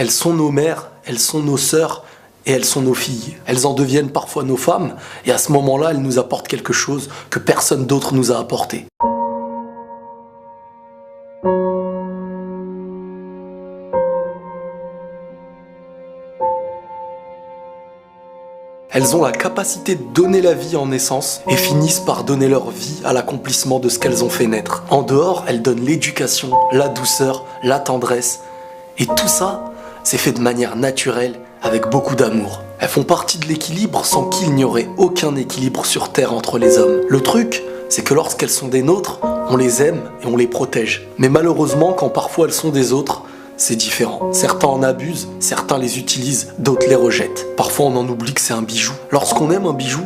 Elles sont nos mères, elles sont nos sœurs et elles sont nos filles. Elles en deviennent parfois nos femmes et à ce moment-là, elles nous apportent quelque chose que personne d'autre nous a apporté. Elles ont la capacité de donner la vie en naissance et finissent par donner leur vie à l'accomplissement de ce qu'elles ont fait naître. En dehors, elles donnent l'éducation, la douceur, la tendresse. Et tout ça, c'est fait de manière naturelle, avec beaucoup d'amour. Elles font partie de l'équilibre sans qu'il n'y aurait aucun équilibre sur Terre entre les hommes. Le truc, c'est que lorsqu'elles sont des nôtres, on les aime et on les protège. Mais malheureusement, quand parfois elles sont des autres, c'est différent. Certains en abusent, certains les utilisent, d'autres les rejettent. Parfois on en oublie que c'est un bijou. Lorsqu'on aime un bijou,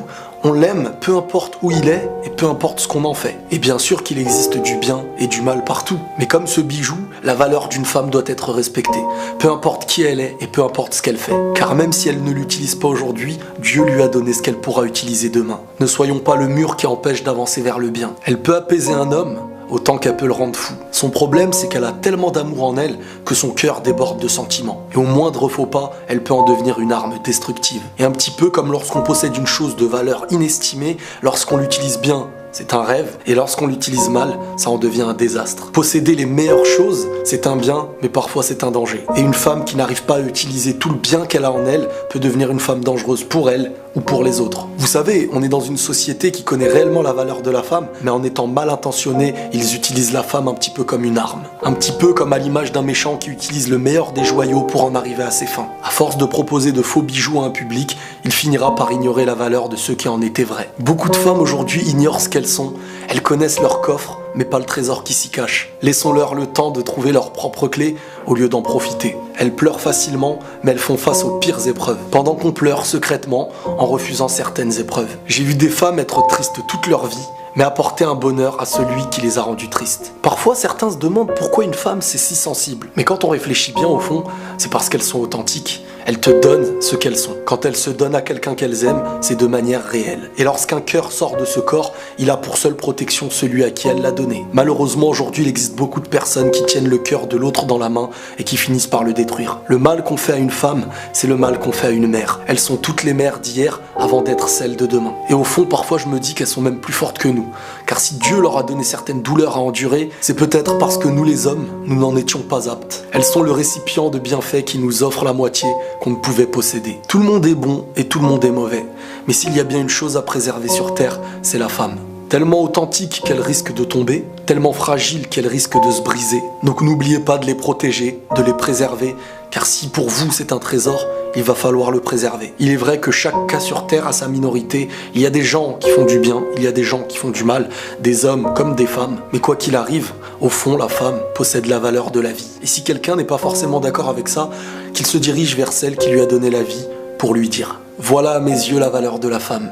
on l'aime peu importe où il est et peu importe ce qu'on en fait. Et bien sûr qu'il existe du bien et du mal partout. Mais comme ce bijou, la valeur d'une femme doit être respectée. Peu importe qui elle est et peu importe ce qu'elle fait. Car même si elle ne l'utilise pas aujourd'hui, Dieu lui a donné ce qu'elle pourra utiliser demain. Ne soyons pas le mur qui empêche d'avancer vers le bien. Elle peut apaiser un homme, autant qu'elle peut le rendre fou. Son problème, c'est qu'elle a tellement d'amour en elle que son cœur déborde de sentiments. Et au moindre faux pas, elle peut en devenir une arme destructive. Et un petit peu comme lorsqu'on possède une chose de valeur inestimée, lorsqu'on l'utilise bien, c'est un rêve, et lorsqu'on l'utilise mal, ça en devient un désastre. Posséder les meilleures choses, c'est un bien, mais parfois c'est un danger. Et une femme qui n'arrive pas à utiliser tout le bien qu'elle a en elle peut devenir une femme dangereuse pour elle ou pour les autres. Vous savez, on est dans une société qui connaît réellement la valeur de la femme, mais en étant mal intentionnés, ils utilisent la femme un petit peu comme une arme. Un petit peu comme à l'image d'un méchant qui utilise le meilleur des joyaux pour en arriver à ses fins. À force de proposer de faux bijoux à un public, il finira par ignorer la valeur de ceux qui en étaient vrais. Beaucoup de femmes aujourd'hui ignorent ce qu'elles sont. Elles connaissent leur coffre, mais pas le trésor qui s'y cache. Laissons-leur le temps de trouver leurs propres clés au lieu d'en profiter. Elles pleurent facilement, mais elles font face aux pires épreuves. Pendant qu'on pleure secrètement en refusant certaines épreuves. J'ai vu des femmes être tristes toute leur vie, mais apporter un bonheur à celui qui les a rendues tristes. Parfois, certains se demandent pourquoi une femme c'est si sensible. Mais quand on réfléchit bien au fond, c'est parce qu'elles sont authentiques. Elles te donnent ce qu'elles sont. Quand elles se donnent à quelqu'un qu'elles aiment, c'est de manière réelle. Et lorsqu'un cœur sort de ce corps, il a pour seule protection celui à qui elle l'a donné. Malheureusement, aujourd'hui, il existe beaucoup de personnes qui tiennent le cœur de l'autre dans la main et qui finissent par le détruire. Le mal qu'on fait à une femme, c'est le mal qu'on fait à une mère. Elles sont toutes les mères d'hier avant d'être celles de demain. Et au fond, parfois, je me dis qu'elles sont même plus fortes que nous. Car si Dieu leur a donné certaines douleurs à endurer, c'est peut-être parce que nous les hommes, nous n'en étions pas aptes. Elles sont le récipient de bienfaits qui nous offrent la moitié qu'on ne pouvait posséder. Tout le monde est bon et tout le monde est mauvais. Mais s'il y a bien une chose à préserver sur Terre, c'est la femme. Tellement authentique qu'elle risque de tomber, tellement fragile qu'elle risque de se briser. Donc n'oubliez pas de les protéger, de les préserver, car si pour vous c'est un trésor, il va falloir le préserver. Il est vrai que chaque cas sur Terre a sa minorité. Il y a des gens qui font du bien, il y a des gens qui font du mal, des hommes comme des femmes. Mais quoi qu'il arrive, au fond, la femme possède la valeur de la vie. Et si quelqu'un n'est pas forcément d'accord avec ça, qu'il se dirige vers celle qui lui a donné la vie pour lui dire « Voilà à mes yeux la valeur de la femme,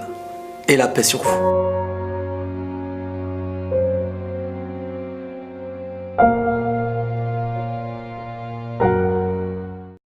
et la paix sur vous ».